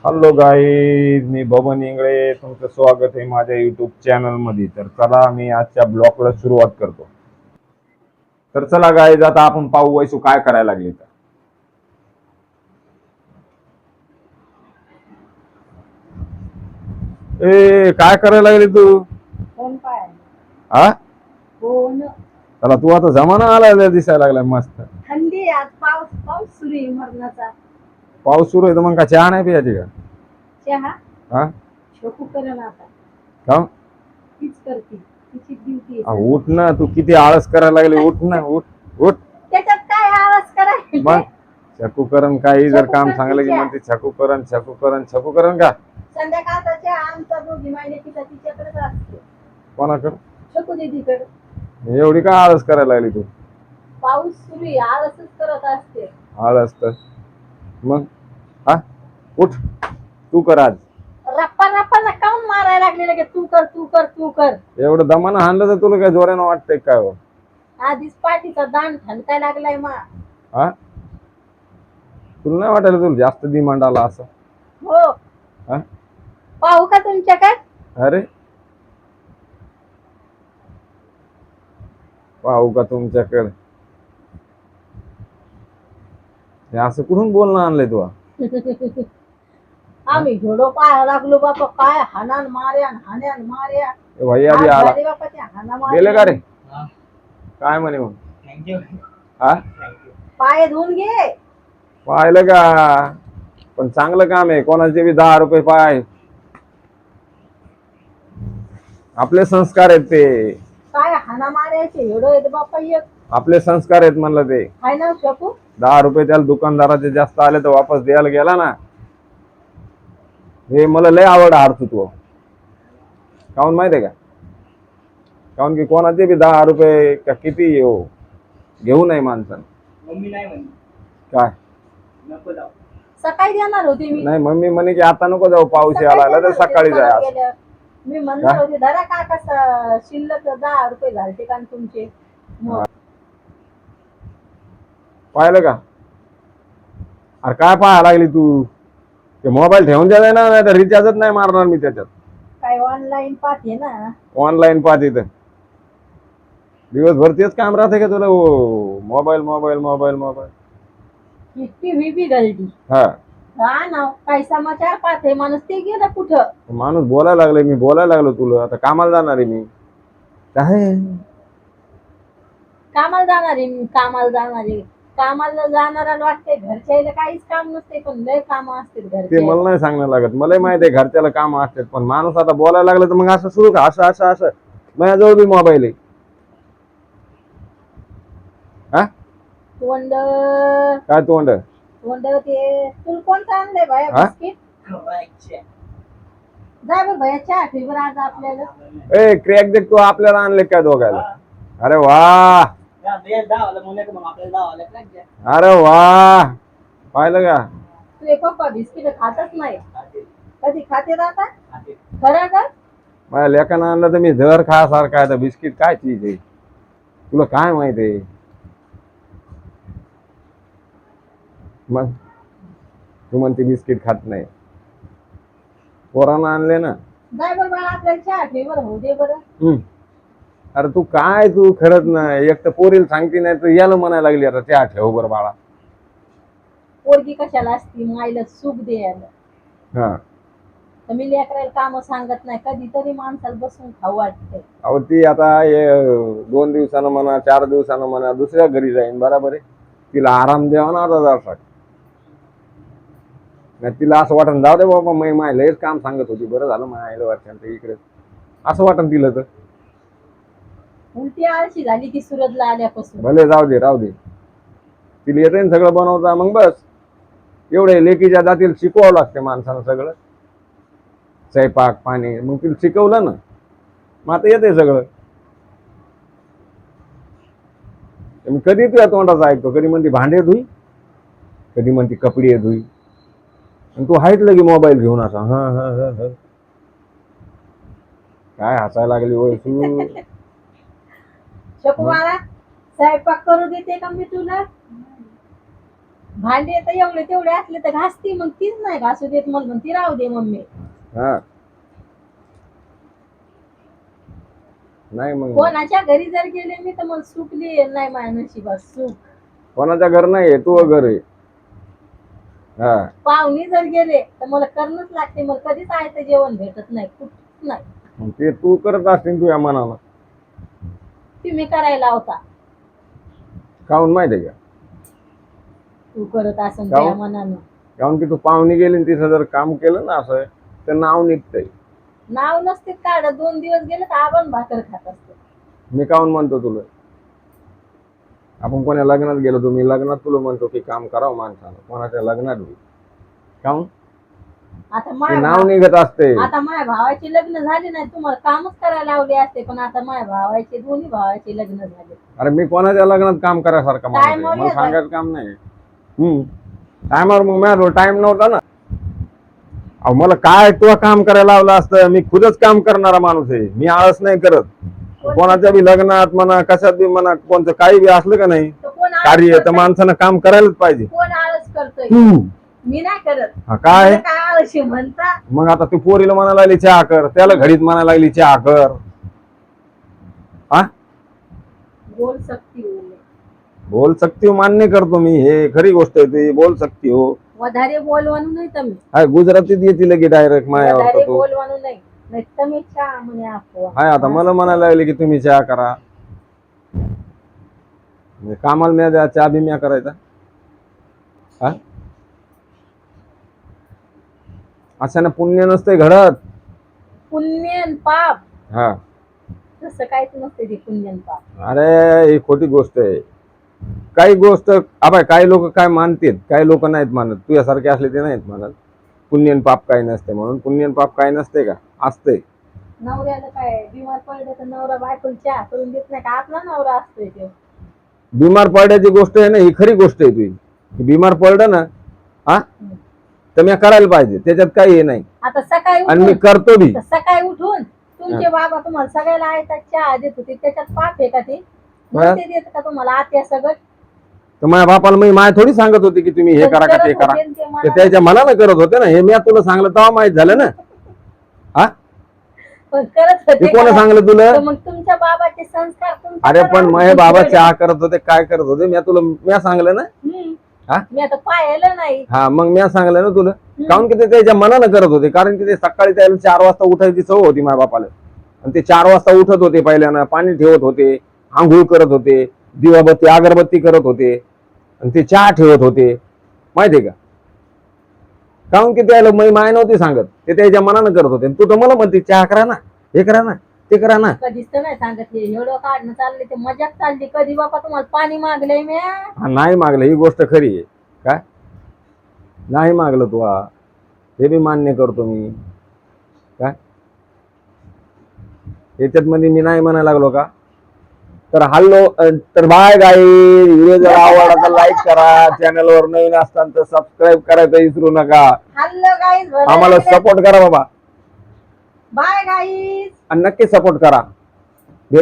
Hello guys, मी बबन इंगळे. तुमचं स्वागत आहे माझ्या युट्यूब चॅनल मध्ये. तर चला, मी आजच्या ब्लॉगला सुरुवात करतो. तर चला गाईज, आता आपण पाहू वैसू काय करायला लागली. तर ए, काय करायला लागली तू? कोण पाय हा, कोण चला तू आता जमाना आला दिसायला लागलाय मस्त. थंडी आज पाऊस पाऊस सुरू आहे मरणाचा. पाऊस सुरू आहे तर मग का चहा नाही प्यायची का? चहा हा, शोकू करण आता का? तीच करते तिची ड्युटी आ, आहे उठ ना, तू किती आळस करायला लागली. उठ ना, उठ उठ. त्याच्यात काय आवाज करायला मग छकूकरण काही जर छकू काम सांगलं की करतीच्या. म्हणते छकूकरण छकूकरण छकूकरण का? संध्याकाळचा चहा आमचा दोघी महिन्याची तिच्याकडेच असतो. कोणाकडं? शकू दीदीकडे. एवढी का आळस करायला लागली तू? पाऊस सुरू आहे आळसच करत असते. आळस तर मग हा, उठ, तू कर आज. रप्पा रप्पा काऊन मारायला लागले लगे तू कर तू कर तू कर. एवढं दमानं हाणलं तर तुला काय जोरानं वाटतंय काय हो? आधीच पाठीचा दांड ठणकाय लागलाय मा. हा, तुला नाही वाटायला तुला जास्त डिमांड आला असं? हो, हा, पाहू का तुमच्याकडे? अरे पाहू का तुमच्याकडे? हे असं कुठून बोलणं आणलंय तू? आम्ही घोडो पाहायला लागलो बापा, काय हाणान मार्या हाण्यान मार्या. भैया बी आज आला. झाले बापा त्या हाणा गेले का रे? मार्या. काय म्हणे मग? हा, पाय धुवून घे. पाहिलं का? पण चांगलं काम आहे. कोणाचे बी 10 रुपये पाय. आपले संस्कार आहेत ते. काय हाणा मार्याचे एवढं येत बापा एक. आपले संस्कार आहेत म्हणलं ते. हाय ना शकू? 10 रुपये त्याला दुकानदाराचे जास्त आले तर वापस द्यायला गेला ना. हे मला लय आवड हारतो तू. काऊन माहितीये का? काऊन की कोणाचे बी 10 रुपये का किती येऊ घेऊ नये माणसानं. मम्मी नाही म्हणे काय? नको जाऊ. सकाळी देणार होती मी. नाही, मम्मी म्हणे की आता नको जाऊ, पाऊस सकाळी यायला लागला तर देणार होती सकाळी जाय दुकानात असं. गेल्यावर. मी म्हणणार होते धरा का कसं शिल्लक 10 रुपये घालते का तुमचे. मग पाहिलं का? अरे काय पाहायला लागली तू? ते मोबाईल ठेवून द्यायला ना, नाही तर रिचार्जच नाही मारणार मी त्याच्यात. काय ऑनलाईन पाहते ना. ऑनलाईन पाहते तर दिवसभर तेच काम राहते का तुला? Mobile mobile mobile mobile. TV बी गळली. हा, हा ना, काय समाचार पाहते माणूस ते गेलं कुठं. माणूस बोलायला लागले, मी बोलायला लागलो तुला. आता कामाला जाणार आहे मी. काय कामाला जाणार आहे मी, कामाला जाणार आहे. कामाला जाणाऱ्याला वाटते घरच्याला काहीच काम नसते, पण लय काम असते ते घरचे. मला नाही सांगणं लागत. मला माहिती आहे घरच्याला काम असतात, पण माणूस आता बोलायला लागलं तर मग असं सुरू का? असं असं असं माझ्याजवळ बी मोबाईल आहे. हा, तोंड काय तोंड? तोंड ते तुला कोणतं आणलंय बाया हा? बिस्किट? जा बरं भैया चहा ठेव बरं आज आपल्याला. ए, क्रॅक देख तू आपल्याला आणले काय दोघायला? अरे वा, अरे वा, पाहिलं का? तुझे पप्पा बिस्किट खातच नाही. कधी खाते आता? खरं का? माझ्या लेकानं आणलं तर मी जर खासारखा आहे. तर बिस्किट काय चीज आहे? तुला काय माहित आहे? मग तू म्हणते बिस्किट खात नाही. पोरानं आणले ना. जाय बरं बाळा आपल्याला चहा ठेव बरं, होऊ दे बरं. अरे तू खरंच ना, एक तर पोरीला सांगते नाही तर याला म्हणायला लागली आता चहा ठेव बरं बाळा. पोरगी कशाला असती माईला सुख द्यायला. हा, तर मी लेकराला काम सांगत नाही, कधीतरी माणसाला बसून खाऊ वाटते. अहो ती आता 2 दिवसानं म्हणा, 4 दिवसानं म्हणा, दुसऱ्या घरी जाईन, बरोबर आहे. तिला आराम द्यावा ना आता जरासा. नाही तिला असं वाटण जाऊ दे बाबा, माय लयच काम सांगत होती, बरं झालं मायला वर्षांत इकडे असं वाटण तिला. तर उलटी आळशी झाली ती सुरतला आल्यापासून. भले जाऊ दे, राहू दे. तिला येते ना सगळं बनवता, मग बस. एवढे लेकीच्या जातील शिकवावं लागते माणसानं सगळं. स्वयंपाक पाणी मग तिला शिकवलं ना, मग आता येते सगळं. मी कधी तुझ्या तोंडाचं ऐकतो? कधी म्हणते भांडे धुई, कधी म्हणते कपडे धुई, आणि तू हाईट लगी मोबाईल घेऊन असा हा हा हा हा. काय हसायला लागली होय तू? शकू मला स्वयंपाक करू देते का मी तुला? भांडे तर एवढे तेवढे असले तर घासती, मग तीच नाही घासू देत म्हणून ती राहू दे मम्मी. हा नाही मग कोणाच्या घरी जर गेले मी तर मग सुटली नाही माझ्या नशिबात सुख. कोणाच्या घर नाही तू घर आहे. हा पाहुणे जर गेले तर मला करणंच लागते, मला कधीच आहे तर जेवण भेटत नाही कुठच नाही. मग ते तू करत असतील तुझ्या मनाला. तुम्ही करायला होता, काहून माहितीये का? तू करत असेल काहून? त्या मनानं. काहून की तू पाहुणी गेली आणि तिथं जर काम केलं ना असं तर नाव निघतंय. नाव नसते काढ, 2 दिवस गेले तर आपण भाकर खात असतो. मी काहून म्हणतो तुला, आपण कोणा लग्नात गेलो तुम्ही लग्नात तुला म्हणतो की काम करावं माणसानं, कोणाच्या लग्नात बी काहून आता ते माझ्या नाव निघत असते. आता माझ्या भावाचे लग्न झाले नाही तुम्हाला कामच करायला लावले असते, पण आता माझ्या भावाचे दोन्ही भावाचे लग्न झाले. अरे मी कोणाच्या लग्नात काम करायसारखा माणूस आहे, टायमावर मला येतात. सांगायचं काम नाही. टायमावर मग माझ्याजवळ टाइम नव्हता ना. अहो मला काय तुला काम करायला लावलं असतं, मी खुदच काम करणारा माणूस आहे, मी आळस नाही करत. कोणाच्या बी लग्नात म्हणा कशात बी म्हणा कोणतं काही बी असलं का नाही तर कोण आळस कार्य तर करतंय? माणसानं काम करायलाच पाहिजे. कोण आळस करतोय? तू मी नाही करत. हा काय मला काय आळशी म्हणता? मग आता तू पोरीला म्हणायला लागली चहा कर, त्याला घडीत म्हणायला लागली चहा कर. हा बोल सकती हो. बोल सकती हो मान्य करतो मी, हे खरी गोष्ट आहे ती बोल सकती हो. वधारे बोल म्हणून नाही तर मी हाय गुजरातीत येते लगे डायरेक्ट मायावर वधारे तू. बोल म्हणून नाही तर मी चहा म्हणे आपो. हाय आता मला म्हणायला लागले की तुम्ही चहा करा, म्हणजे कामाला म्या द्या चहा बी म्या करायचा. हा अशाने पुण्य नसते घडत. पुण्य आणि पाप हा तसं काहीच नसते ते पुण्य आणि पाप. अरे ही खोटी गोष्ट आहे. काही गोष्ट आबाय काही लोक काय मानतात काही लोक नाहीत मानत, तुझ्यासारखे असले ते नाहीत मानत. पुण्य आणि पाप काही नसते म्हणून. पुण्य आणि पाप काही नसते का? असते. नवऱ्याला काय बिमार पडलं तर नवरा बायकोला चहा करून देत नाही का? आपला नवरा असतोय तो. बिमार पडण्याची गोष्ट आहे ना, ही खरी गोष्ट आहे तुझी. बिमार पडलं ना हा तर मी करायला पाहिजे, त्याच्यात काही हे नाही. आता सकाळी आणि मी उठून करतो बी. सकाळी उठून तुमचे बाबा तुम्हाला सगळ्याला आयता चहा देत होते, त्याच्यात पाप आहे का ते? मग ते देत का तुम्हाला आत्या सगळं? तर माझ्या बापाला मी माय थोडी सांगत होती की तुम्ही हे करा का ते करा, ते त्याच्या मनानं करत होते ना. हे मी तुला सांगलं तेव्हा माहित झालं ना. हा पण करत ते होते कोण का? सांगलं तुला? तर मग तुमच्या बाबाचे संस्कार तुमच्या अरे पण पोरावर माझे बाबा पडले. चहा करत होते काय करत होते मी सांगलं ना. हा? मी आता पाहिलं नाही. हा मग मी सांगलं ना तुला. काऊन की ते त्याच्या मनानं करत होते, कारण की ते सकाळी त्याला 4 वाजता उठायची सवय होती माझ्या बापाला. आणि ते 4 वाजता उठत होते, पहिल्यानं पाणी ठेवत होते, आंघोळ करत होते, दिवाबत्ती अगरबत्ती करत होते आणि ते चहा ठेवत होते, माहितीये का? काऊन की त्याला मी माय नव्हती सांगत, ते त्याच्या मनानं करत होते. तू तर मला म्हणते चहा करा ना, हे करा ना, ते करा ना. कधीच तर नाही सांगितले, एवढं काढणं चाललंय ते मजाक चालली. कधी बापा तुम्हाला पाणी मागलंय मी? हा नाही मागलं, ही गोष्ट खरी आहे. काय नाही मागलं तू, हा हे बी मान्य करतो मी. काय याच्यात मध्ये मी नाही म्हणायला लागलो का? तर हॅलो तर बाय गाई. व्हिडिओ जर आवडला तर लाईक करा, चॅनल वर नवीन असताना तर सबस्क्राईब करायचं विसरू नका. हॅलो गाईज, आम्हाला सपोर्ट करा बाबा, बाय गाईज. आणि नक्की सपोर्ट करा.